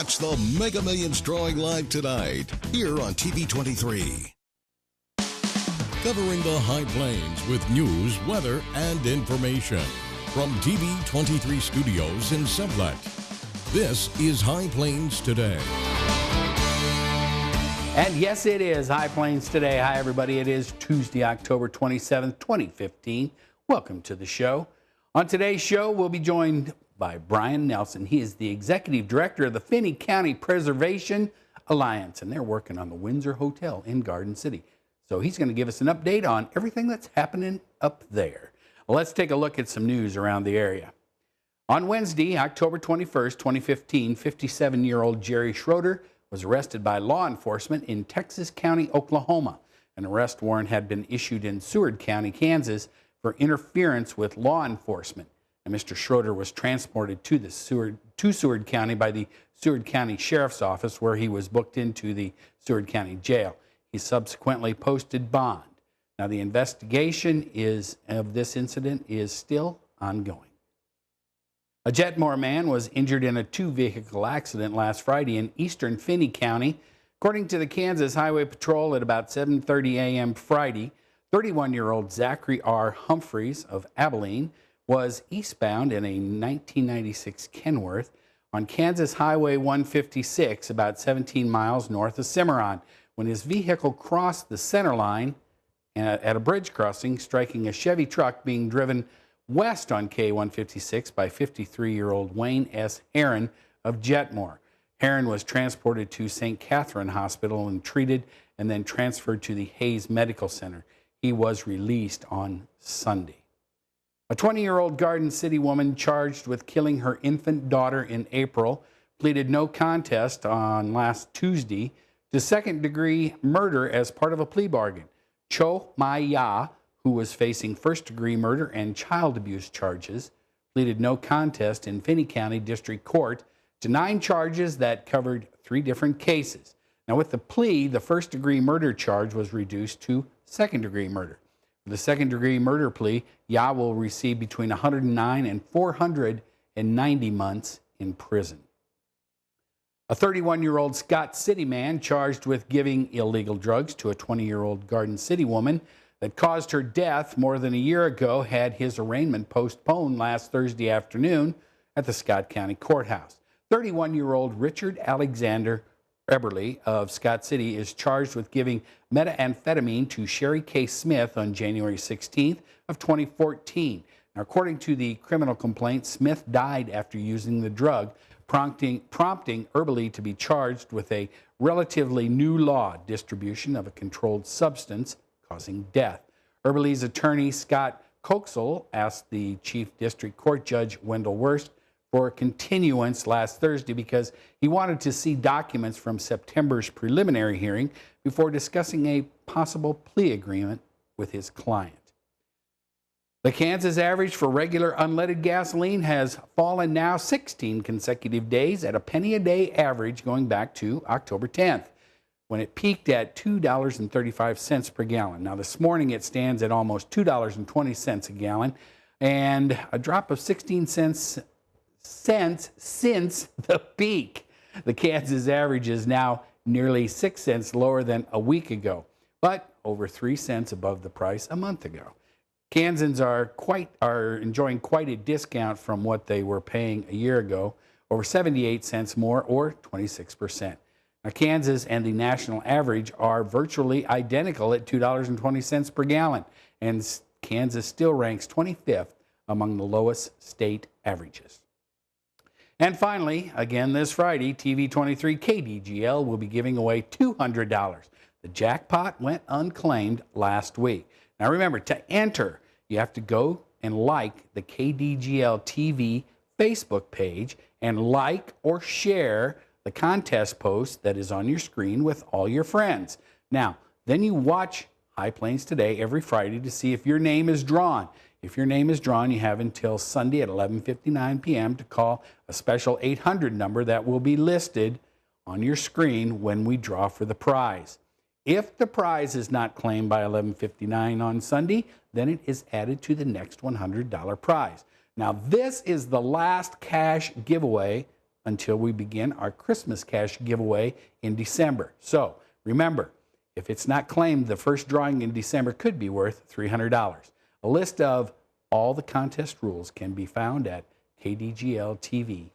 Watch the Mega Millions drawing live tonight here on TV23. Covering the High Plains with news, weather, and information. From TV23 Studios in Sublette, this is High Plains Today. And yes, it is High Plains Today. Hi, everybody. It is Tuesday, October 27th, 2015. Welcome to the show. On today's show, we'll be joined by Brian Nelson. He is the Executive Director of the Finney County Preservation Alliance, and they're working on the Windsor Hotel in Garden City. So he's going to give us an update on everything that's happening up there. Well, let's take a look at some news around the area. On Wednesday, October 21st, 2015, 57-year-old Jerry Schroeder was arrested by law enforcement in Texas County, Oklahoma. An arrest warrant had been issued in Seward County, Kansas, for interference with law enforcement. And Mr. Schroeder was transported to Seward County by the Seward County Sheriff's Office, where he was booked into the Seward County Jail. He subsequently posted bond. Now, the investigation of this incident is still ongoing. A Jetmore man was injured in a two-vehicle accident last Friday in eastern Finney County. According to the Kansas Highway Patrol, at about 7:30 a.m. Friday, 31-year-old Zachary R. Humphreys of Abilene was eastbound in a 1996 Kenworth on Kansas Highway 156, about 17 miles north of Cimarron, when his vehicle crossed the center line at a bridge crossing, striking a Chevy truck being driven west on K156 by 53-year-old Wayne S. Herron of Jetmore. Herron was transported to St. Catherine Hospital and treated, and then transferred to the Hayes Medical Center. He was released on Sunday. A 20-year-old Garden City woman charged with killing her infant daughter in April pleaded no contest on last Tuesday to second-degree murder as part of a plea bargain. Cho Mai-ya, who was facing first-degree murder and child abuse charges, pleaded no contest in Finney County District Court to 9 charges that covered 3 different cases. Now, with the plea, the first-degree murder charge was reduced to second-degree murder. For the second-degree murder plea, Ya will receive between 109 and 490 months in prison. A 31-year-old Scott City man charged with giving illegal drugs to a 20-year-old Garden City woman that caused her death more than a year ago had his arraignment postponed last Thursday afternoon at the Scott County Courthouse. 31-year-old Richard Alexander Eberly of Scott City is charged with giving methamphetamine to Sherry K. Smith on January 16th of 2014. Now, according to the criminal complaint, Smith died after using the drug, prompting Eberly to be charged with a relatively new law, distribution of a controlled substance causing death. Eberly's attorney, Scott Coxell, asked the Chief District Court Judge Wendell Wurst for a continuance last Thursday because he wanted to see documents from September's preliminary hearing before discussing a possible plea agreement with his client. The Kansas average for regular unleaded gasoline has fallen now 16 consecutive days at a penny a day average going back to October 10th, when it peaked at $2.35 per gallon. Now, this morning it stands at almost $2.20 a gallon, and a drop of 16 cents since the peak. The Kansas average is now nearly 6 cents lower than a week ago, but over 3 cents above the price a month ago. Kansans are enjoying quite a discount from what they were paying a year ago, over 78 cents more, or 26%. Now, Kansas and the national average are virtually identical at $2.20 per gallon, and Kansas still ranks 25th among the lowest state averages. And finally, again this Friday, TV23 KDGL will be giving away $200. The jackpot went unclaimed last week. Now remember, to enter, you have to go and like the KDGL TV Facebook page and like or share the contest post that is on your screen with all your friends. Now, then you watch High Plains Today every Friday to see if your name is drawn. If your name is drawn, you have until Sunday at 11:59 p.m. to call a special 800 number that will be listed on your screen when we draw for the prize. If the prize is not claimed by 11:59 on Sunday, then it is added to the next $100 prize. Now, this is the last cash giveaway until we begin our Christmas cash giveaway in December. So remember, if it's not claimed, the first drawing in December could be worth $300. A list of all the contest rules can be found at kdgltv.com.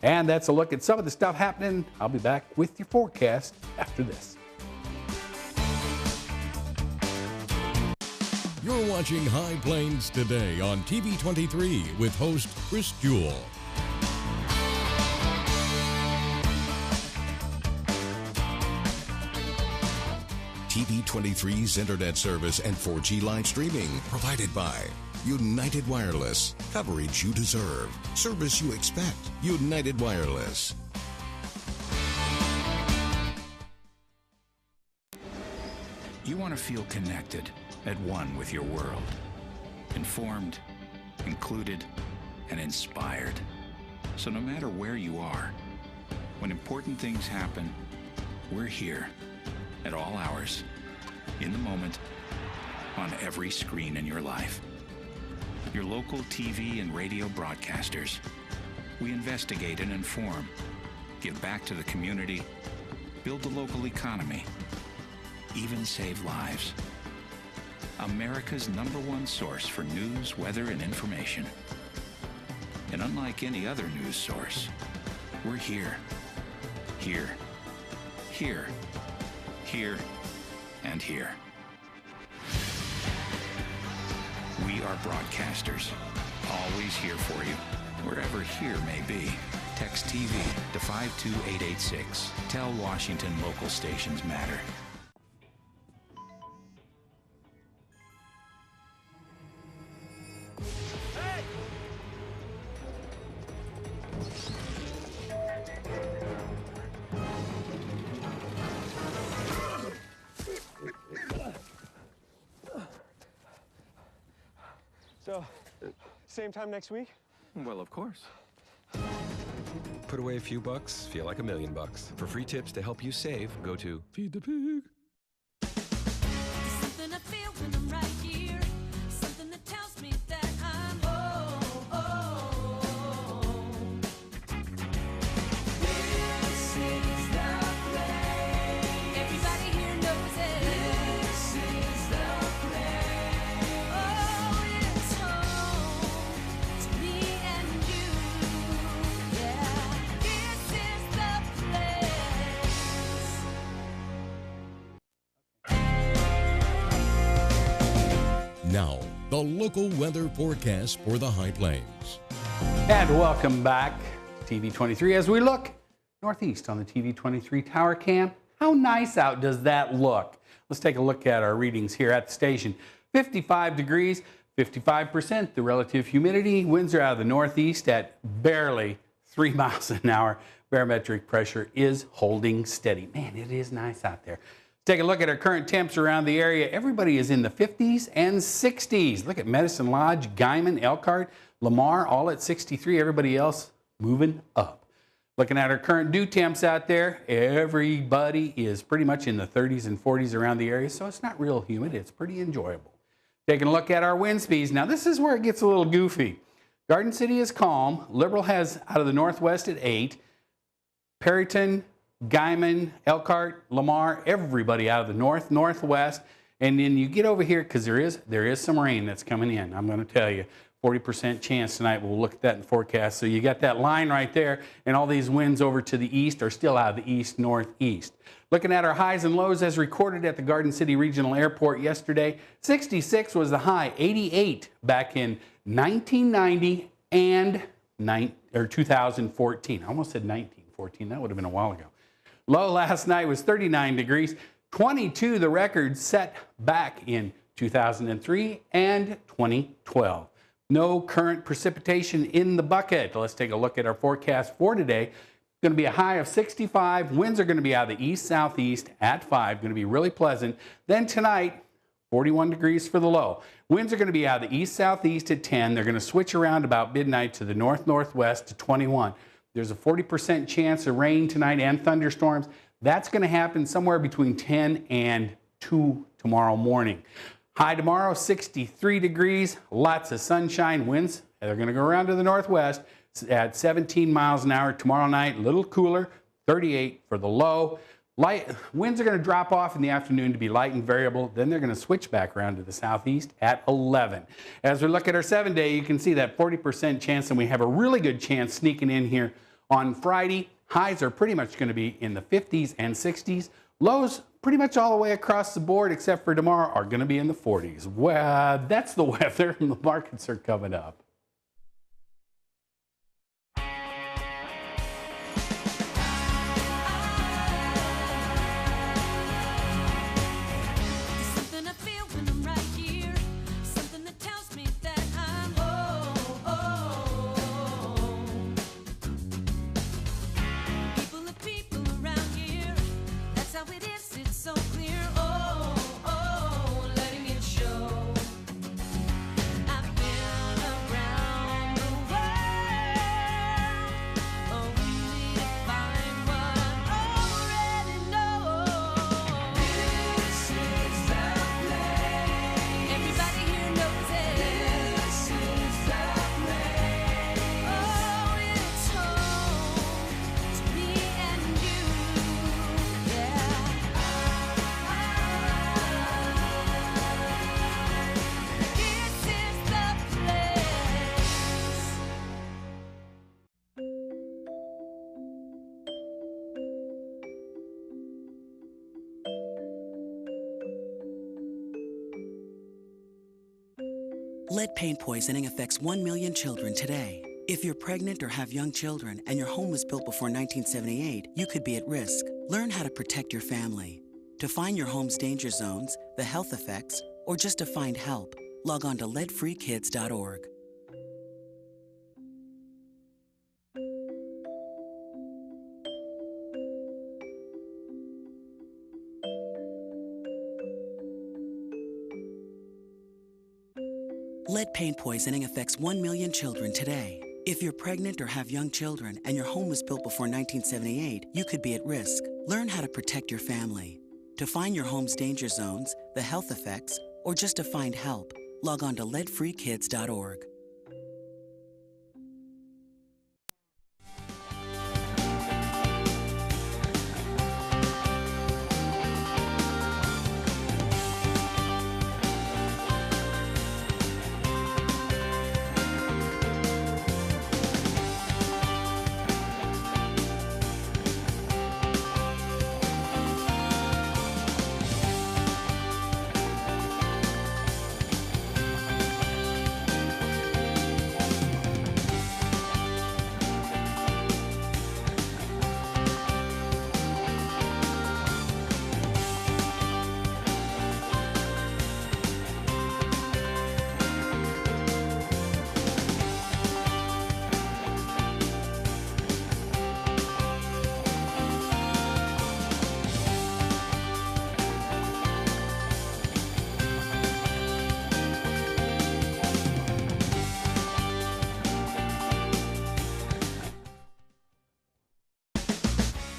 And that's a look at some of the stuff happening. I'll be back with your forecast after this. You're watching High Plains Today on TV23 with host Chris Jewell. TV23's internet service and 4G live streaming provided by United Wireless. Coverage you deserve. Service you expect. United Wireless. You want to feel connected, at one with your world. Informed, included, and inspired. So no matter where you are, when important things happen, we're here at all hours, in the moment, on every screen in your life. Your local TV and radio broadcasters. We investigate and inform, give back to the community, build the local economy, even save lives. America's #1 source for news, weather, and information. And unlike any other news source, we're here, here, here, here, and here. We are broadcasters, always here for you, wherever here may be. Text TV to 52886. Tell Washington local stations matter. So, same time next week? Well, of course. Put away a few bucks, feel like $1 million. For free tips to help you save, go to Feed the Pig. Something I feel when I'm right here. Something that tells me that I'm This is the place. Everybody here knows it. This is the place. Oh, it's home to me and you. Yeah, this is the place. Now, the local weather forecast for the High Plains. And welcome back to TV23 as we look northeast on the TV23 tower cam. How nice out does that look? Let's take a look at our readings here at the station. 55 degrees, 55% the relative humidity. Winds are out of the northeast at barely 3 miles an hour. Barometric pressure is holding steady. Man, it is nice out there. Take a look at our current temps around the area. Everybody is in the 50s and 60s. Look at Medicine Lodge, Guyman, Elkhart, Lamar, all at 63. Everybody else moving up. Looking at our current dew temps out there, everybody is pretty much in the 30s and 40s around the area, so it's not real humid. It's pretty enjoyable. Taking a look at our wind speeds. Now, this is where it gets a little goofy. Garden City is calm. Liberal has out of the northwest at 8. Perryton, Guyman, Elkhart, Lamar, everybody out of the north, northwest. And then you get over here because there is some rain that's coming in. I'm going to tell you, 40% chance tonight. We'll look at that in forecast. So you got that line right there, and all these winds over to the east are still out of the east, northeast. Looking at our highs and lows as recorded at the Garden City Regional Airport yesterday, 66 was the high, 88 back in 1990 and 2014. I almost said 1914. That would have been a while ago. Low last night was 39 degrees, 22 the record set back in 2003 and 2012. No current precipitation in the bucket. Let's take a look at our forecast for today. Going to be a high of 65. Winds are going to be out of the east-southeast at 5. Going to be really pleasant. Then tonight, 41 degrees for the low. Winds are going to be out of the east-southeast at 10. They're going to switch around about midnight to the north-northwest to 21. There's a 40% chance of rain tonight and thunderstorms. That's going to happen somewhere between 10 and 2 tomorrow morning. High tomorrow, 63 degrees, lots of sunshine. Winds, they're going to go around to the northwest, at 17 miles an hour. Tomorrow night, a little cooler, 38 for the low. Light winds are going to drop off in the afternoon to be light and variable. Then they're going to switch back around to the southeast at 11. As we look at our 7-day, you can see that 40% chance, and we have a really good chance sneaking in here on Friday. Highs are pretty much going to be in the 50s and 60s. Lows pretty much all the way across the board, except for tomorrow, are going to be in the 40s. Well, that's the weather, and the markets are coming up. Something I feel when I'm right here. Something that tells me that I'm People are people around here. That's how it is. It's so clear. Letting it show. I've been around the world, only to find what I already know. This is the place. Everybody here knows it. This is the place. Oh, it's home to me and you. Yeah. This is the place. Lead paint poisoning affects 1 million children today. If you're pregnant or have young children and your home was built before 1978, you could be at risk. Learn how to protect your family. To find your home's danger zones, the health effects, or just to find help, log on to leadfreekids.org. Lead paint poisoning affects 1 million children today. If you're pregnant or have young children and your home was built before 1978, you could be at risk. Learn how to protect your family. To find your home's danger zones, the health effects, or just to find help, log on to leadfreekids.org.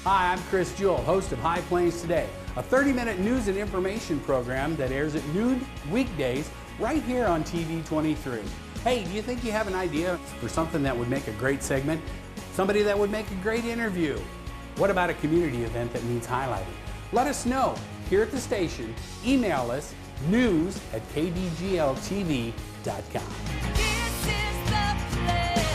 Hi, I'm Chris Jewell, host of High Plains Today, a 30-minute news and information program that airs at noon weekdays right here on TV23. Hey, do you think you have an idea for something that would make a great segment? Somebody that would make a great interview? What about a community event that needs highlighting? Let us know here at the station. Email us news@kdgltv.com. This is the place.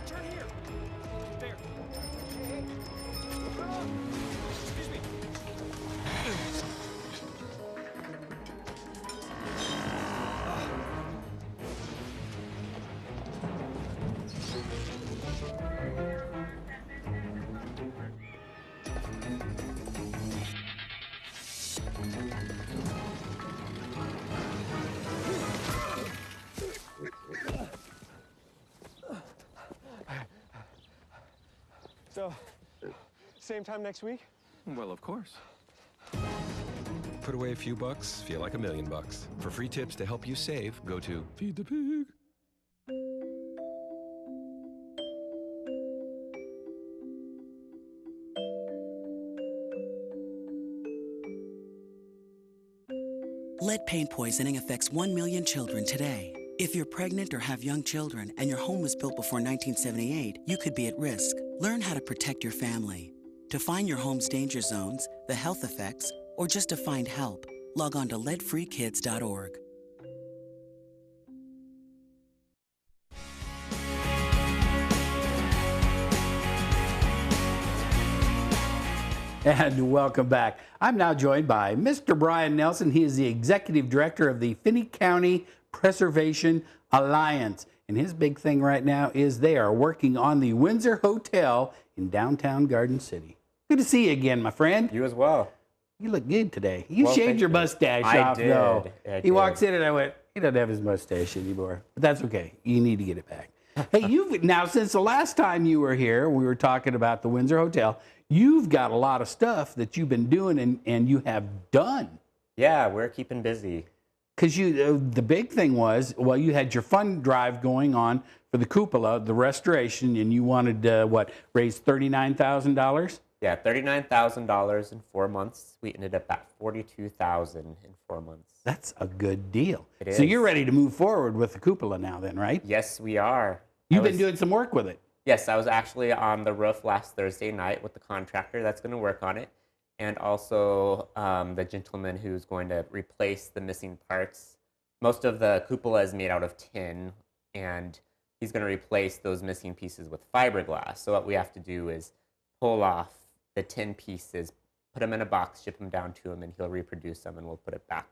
Turn here. There. Excuse me. So, same time next week? Well, of course. Put away a few bucks, feel like $1,000,000. For free tips to help you save, go to Feed the Pig. Lead paint poisoning affects 1 million children today. If you're pregnant or have young children and your home was built before 1978, you could be at risk. Learn how to protect your family. To find your home's danger zones, the health effects, or just to find help, log on to leadfreekids.org. And welcome back. I'm now joined by Mr. Brian Nelson. He is the Executive Director of the Finney County Preservation Alliance. And his big thing right now is they are working on the Windsor Hotel in downtown Garden City. Good to see you again, my friend. You as well. You look good today. You Well, shaved thank your you. mustache I off, did. though. I He did. walks in and I went, he doesn't have his mustache anymore. But that's okay. You need to get it back. Hey, you've now, since the last time you were here, we were talking about the Windsor Hotel. You've got a lot of stuff that you've been doing and you have done. Yeah, we're keeping busy. Because the big thing was, well, you had your fund drive going on for the cupola, the restoration, and you wanted raise $39,000? Yeah, $39,000 in 4 months. We ended up at $42,000 in 4 months. That's a good deal. It So is. you're ready to move forward with the cupola now, then, right? Yes, we are. You've been doing some work with it. Yes, I was actually on the roof last Thursday night with the contractor that's going to work on it, and also the gentleman who's going to replace the missing parts. Most of the cupola is made out of tin, and he's going to replace those missing pieces with fiberglass. So what we have to do is pull off the tin pieces, put them in a box, ship them down to him, and he'll reproduce them, and we'll put it back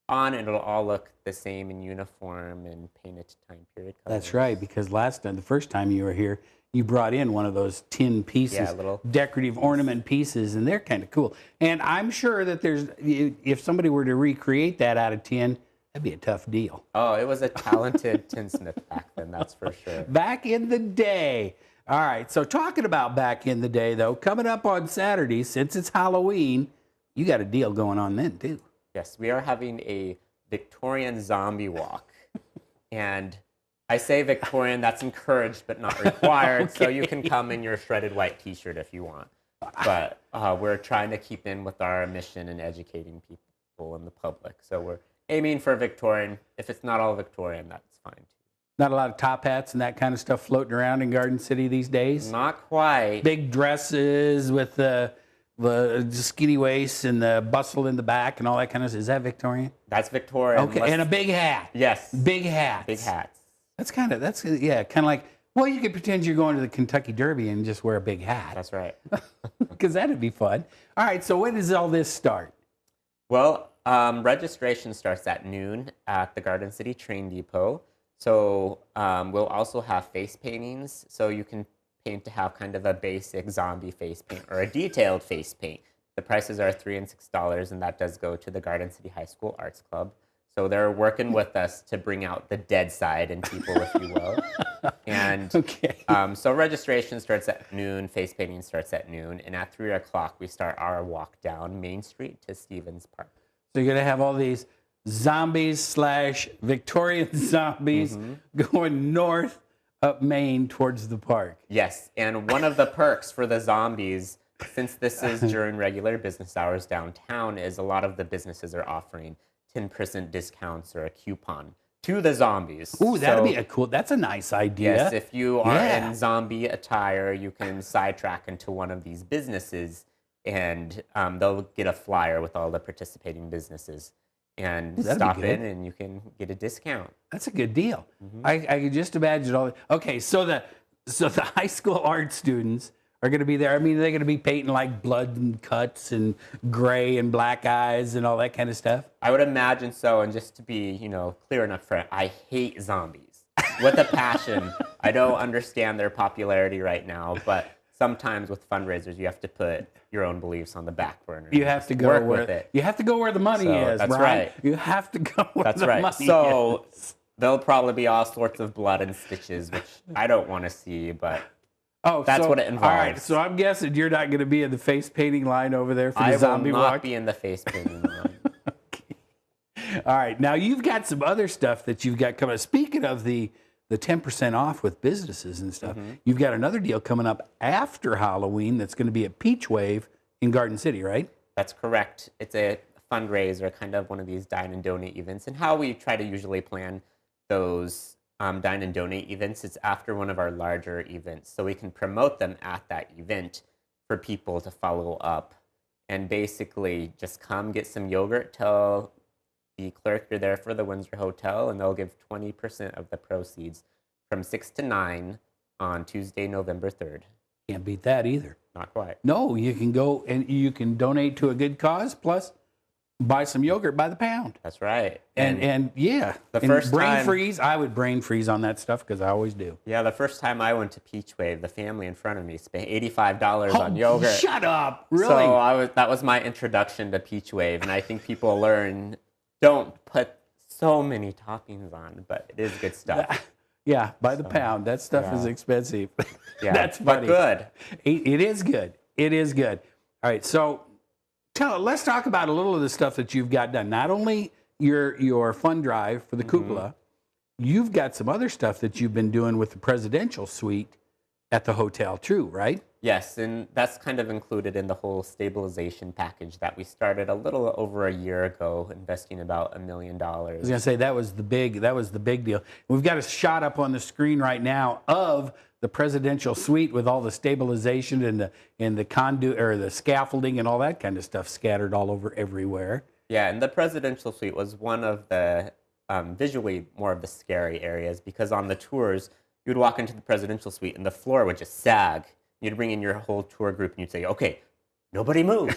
on, and it'll all look the same in uniform and paint it to time period colors. That's right, because the first time you were here, you brought in one of those tin pieces, Yeah, little decorative ornament pieces, and they're kind of cool. And I'm sure that if somebody were to recreate that out of tin, that'd be a tough deal. Oh, it was a talented tinsmith back then, that's for sure. Back in the day. All right, so talking about back in the day, though, coming up on Saturday, since it's Halloween, you got a deal going on then, too. Yes, we are having a Victorian zombie walk. And I say Victorian, that's encouraged but not required, so you can come in your shredded white t-shirt if you want. But we're trying to keep in with our mission in educating people and the public. So we're aiming for Victorian. If it's not all Victorian, that's fine too. Not a lot of top hats and that kind of stuff floating around in Garden City these days? Not quite. Big dresses with the skinny waists and the bustle in the back and all that kind of stuff. Is that Victorian? That's Victorian. Okay, and a big hat. Yes. Big hats. Big hats. That's kind of like, well, you could pretend you're going to the Kentucky Derby and just wear a big hat. That's right. Because that'd be fun. All right, so when does all this start? Well, registration starts at noon at the Garden City Train Depot. So we'll also have face paintings. So you can paint to have kind of a basic zombie face paint or a detailed face paint. The prices are $3 and $6, and that does go to the Garden City High School Arts Club. So they're working with us to bring out the dead side in people, if you will. And Okay. so registration starts at noon, face painting starts at noon, and at 3 o'clock we start our walk down Main Street to Stevens Park. So you're going to have all these zombies / Victorian zombies going north up Main towards the park. Yes, and one of the perks for the zombies, since this is during regular business hours downtown, is a lot of the businesses are offering 10% discounts or a coupon to the zombies. Ooh, that's a nice idea. Yes, if you are Yeah. in zombie attire, you can sidetrack into one of these businesses, and they'll get a flyer with all the participating businesses. And That'd be stop good. in, and you can get a discount. That's a good deal. I can just imagine all. Okay, so the high school art students are going to be there. I mean, they're going to be painting like blood and cuts and gray and black eyes and all that kind of stuff. I would imagine so, and just to be, clear enough for it, I hate zombies with a passion. I don't understand their popularity right now, but sometimes with fundraisers, you have to put your own beliefs on the back burner. You have to go work where with it. you have to go where the money So, is. that's Brian. right. You have to go where That's the right. money So is. there'll probably be all sorts of blood and stitches, which I don't want to see, but Oh, that's so, what it All right, involves. so I'm guessing you're not going to be in the face painting line over there for the I will zombie not walk. be in the face painting line. All right. Now, you've got some other stuff that you've got coming up. Speaking of the 10% off with businesses and stuff, you've got another deal coming up after Halloween that's going to be at Peach Wave in Garden City, right? That's correct. It's a fundraiser, kind of one of these dine and donate events. And how we try to usually plan those dine and donate events, it's after one of our larger events. So we can promote them at that event for people to follow up. And basically just come get some yogurt, tell the clerk you're there for the Windsor Hotel, and they'll give 20% of the proceeds from 6 to 9 on Tuesday, November 3rd. Can't beat that either. Not quite. No, you can go and you can donate to a good cause, plus buy some yogurt by the pound. That's right. And yeah, the and first brain time, freeze, I would brain freeze on that stuff because I always do. Yeah, the first time I went to Peach Wave, the family in front of me spent $85 on yogurt. Shut up! Really? So that was my introduction to Peach Wave, and I think people learn don't put so many toppings on, but it is good stuff. Yeah, by the pound. That stuff is expensive. Yeah, that's funny. But good. It is good. It is good. All right, so let's talk about a little of the stuff that you've got done. Not only your fund drive for the cupola, you've got some other stuff that you've been doing with the presidential suite at the hotel too, right? Yes, and that's kind of included in the whole stabilization package that we started a little over a year ago, investing about $1 million. I was going to say that was the big deal. We've got a shot up on the screen right now of the presidential suite with all the stabilization and the conduit or the scaffolding and all that kind of stuff scattered all over everywhere. Yeah, and the presidential suite was one of the visually more of the scary areas, because on the tours you would walk into the presidential suite and the floor would just sag. You'd bring in your whole tour group and you'd say, okay, nobody move.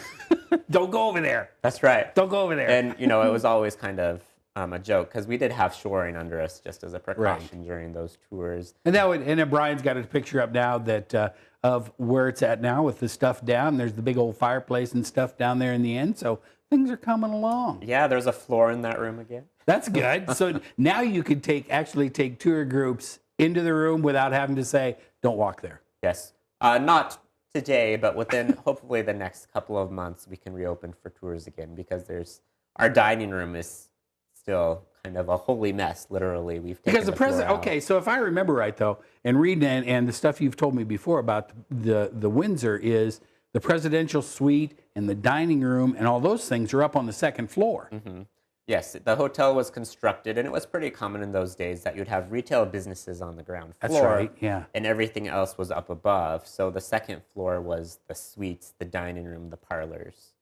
Don't go over there. That's right. Don't go over there. And, it was always kind of a joke, because we did have shoring under us just as a precaution during those tours. And then Brian's got a picture up now that of where it's at now with the stuff down. There's the big old fireplace and stuff down there in the end. So things are coming along. Yeah, there's a floor in that room again. That's good. So now you could actually take tour groups into the room without having to say, don't walk there. Yes. Not today, but within hopefully the next couple of months, we can reopen for tours again, because our dining room is still kind of a holy mess, literally. Because the president, okay, so if I remember right, though, and reading and the stuff you've told me before about the Windsor is the presidential suite and the dining room and all those things are up on the second floor. Mm-hmm. Yes, the hotel was constructed, and it was pretty common in those days that you'd have retail businesses on the ground floor. That's right, yeah. And everything else was up above. So the second floor was the suites, the dining room, the parlors.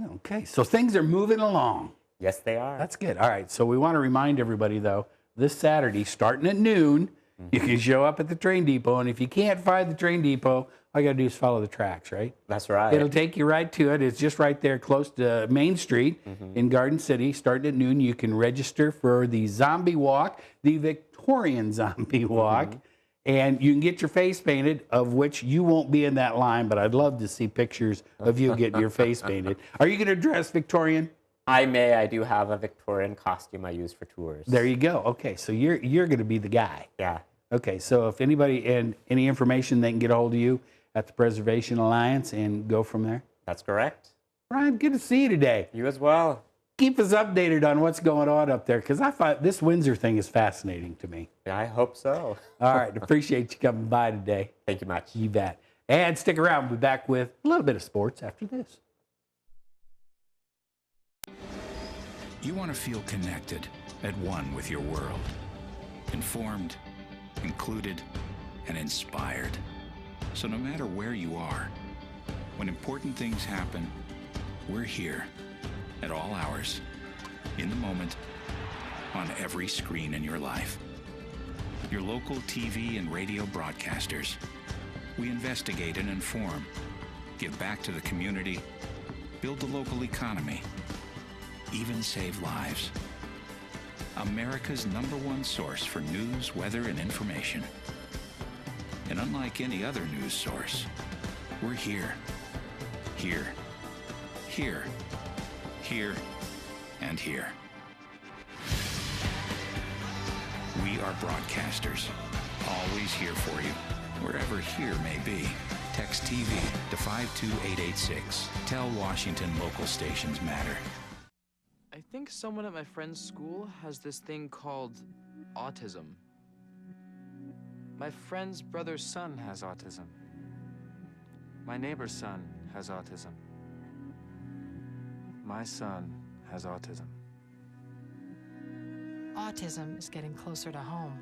Okay, so things are moving along. Yes, they are. That's good. All right, so we want to remind everybody, though, this Saturday, starting at noon, you can show up at the train depot, and if you can't find the train depot, all you got to do is follow the tracks, right? That's right. It'll take you right to it. It's just right there close to Main Street in Garden City. Starting at noon, you can register for the zombie walk, the Victorian zombie walk, and you can get your face painted, of which you won't be in that line, but I'd love to see pictures of you getting your face painted. Are you going to dress Victorian? I do have a Victorian costume I use for tours. There you go. Okay, so you're going to be the guy. Yeah. Okay, so if anybody and any information, they can get a hold of you at the Preservation Alliance and go from there. That's correct. Brian, good to see you today. You as well. Keep us updated on what's going on up there, because I find this Windsor thing is fascinating to me. Yeah, I hope so. All right, appreciate you coming by today. Thank you much. You bet. And stick around. We'll be back with a little bit of sports after this. You want to feel connected, at one with your world. Informed, included, and inspired. So no matter where you are, when important things happen, we're here at all hours, in the moment, on every screen in your life. Your local TV and radio broadcasters. We investigate and inform, give back to the community, build the local economy, even save lives. America's #1 source for news, weather, and information. And unlike any other news source, we're here, here, here, here, and here. We are broadcasters, always here for you, wherever here may be. Text TV to 52886. Tell Washington local stations matter. I think someone at my friend's school has this thing called autism. My friend's brother's son has autism. My neighbor's son has autism. My son has autism. Autism is getting closer to home.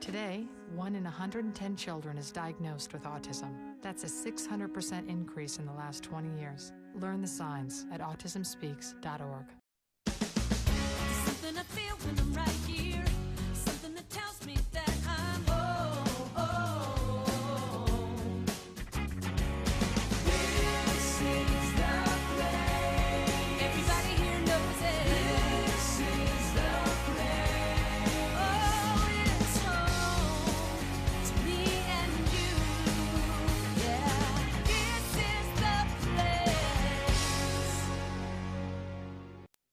Today, 1 in 110 children is diagnosed with autism. That's a 600% increase in the last 20 years. Learn the signs at autismspeaks.org. Something I feel when I'm right here. Something that tells me that I'm home. This is the place. Everybody here knows it. This is the place. Oh, it's home to me and you. Yeah, this is the place.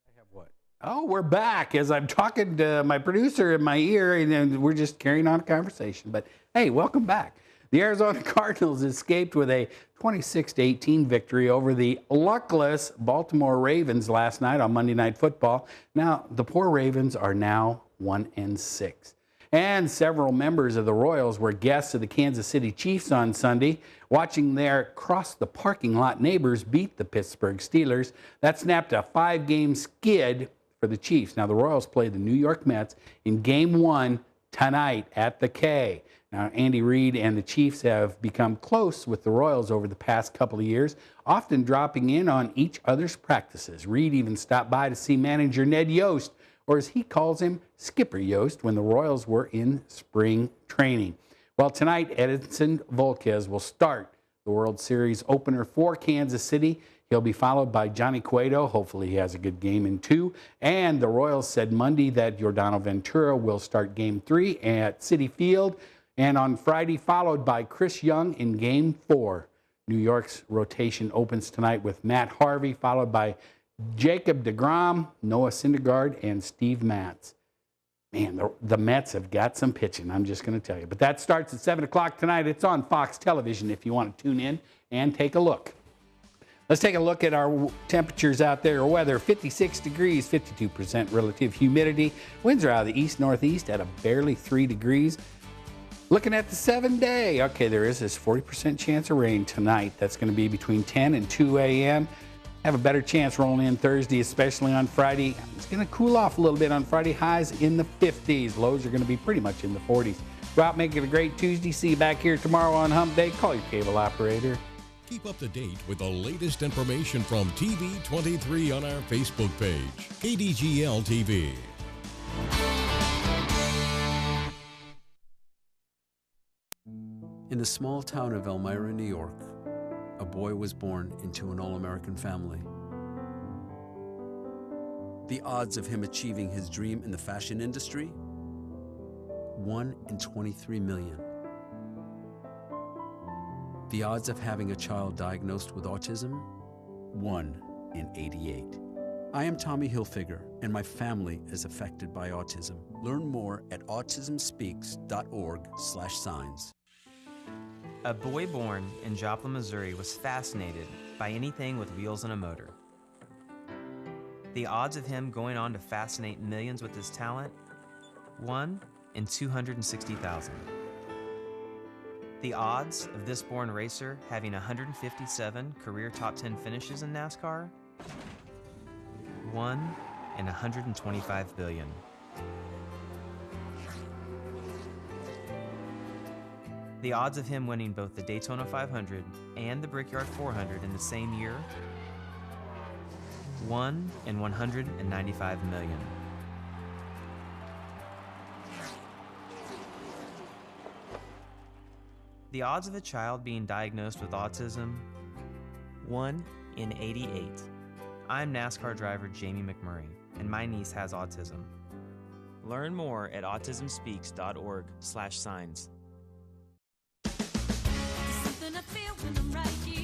I have what? Oh, we're back as I'm talking to my producer in my ear, and then we're just carrying on a conversation. But hey, welcome back. The Arizona Cardinals escaped with a 26-18 victory over the luckless Baltimore Ravens last night on Monday Night Football. Now, the poor Ravens are now 1-6. And several members of the Royals were guests of the Kansas City Chiefs on Sunday, watching their cross-the-parking-lot neighbors beat the Pittsburgh Steelers. That snapped a 5-game skid for the Chiefs. Now, the Royals play the New York Mets in Game 1 tonight at the K. Now, Andy Reid and the Chiefs have become close with the Royals over the past couple of years, often dropping in on each other's practices. Reid even stopped by to see manager Ned Yost, or as he calls him, Skipper Yost, when the Royals were in spring training. Well, tonight, Edinson Volquez will start the World Series opener for Kansas City. He'll be followed by Johnny Cueto. Hopefully he has a good game in 2. And the Royals said Monday that Yordano Ventura will start Game 3 at Citi Field. And on Friday, followed by Chris Young in Game 4. New York's rotation opens tonight with Matt Harvey, followed by Jacob deGrom, Noah Syndergaard, and Steve Matz. Man, the Mets have got some pitching, I'm just going to tell you. But that starts at 7 o'clock tonight. It's on Fox Television if you want to tune in and take a look. Let's take a look at our temperatures out there, or weather. 56 degrees, 52% relative humidity. Winds are out of the east-northeast at a barely 3 degrees. Looking at the 7-day, okay, there is this 40% chance of rain tonight. That's going to be between 10 and 2 a.m. Have a better chance rolling in Thursday, especially on Friday. It's going to cool off a little bit on Friday. Highs in the 50s. Lows are going to be pretty much in the 40s. Go out, make it a great Tuesday. See you back here tomorrow on Hump Day. Call your cable operator. Keep up to date with the latest information from TV23 on our Facebook page, KDGL TV. In the small town of Elmira, New York, a boy was born into an all-American family. The odds of him achieving his dream in the fashion industry? 1 in 23 million. The odds of having a child diagnosed with autism? 1 in 88. I am Tommy Hilfiger, and my family is affected by autism. Learn more at autismspeaks.org/signs. A boy born in Joplin, Missouri was fascinated by anything with wheels and a motor. The odds of him going on to fascinate millions with his talent? 1 in 260,000. The odds of this born racer having 157 career top 10 finishes in NASCAR? 1 in 125 billion. The odds of him winning both the Daytona 500 and the Brickyard 400 in the same year? 1 in 195 million. The odds of a child being diagnosed with autism? 1 in 88. I'm NASCAR driver Jamie McMurray, and my niece has autism. Learn more at autismspeaks.org/signs. Something I feel when I'm right here.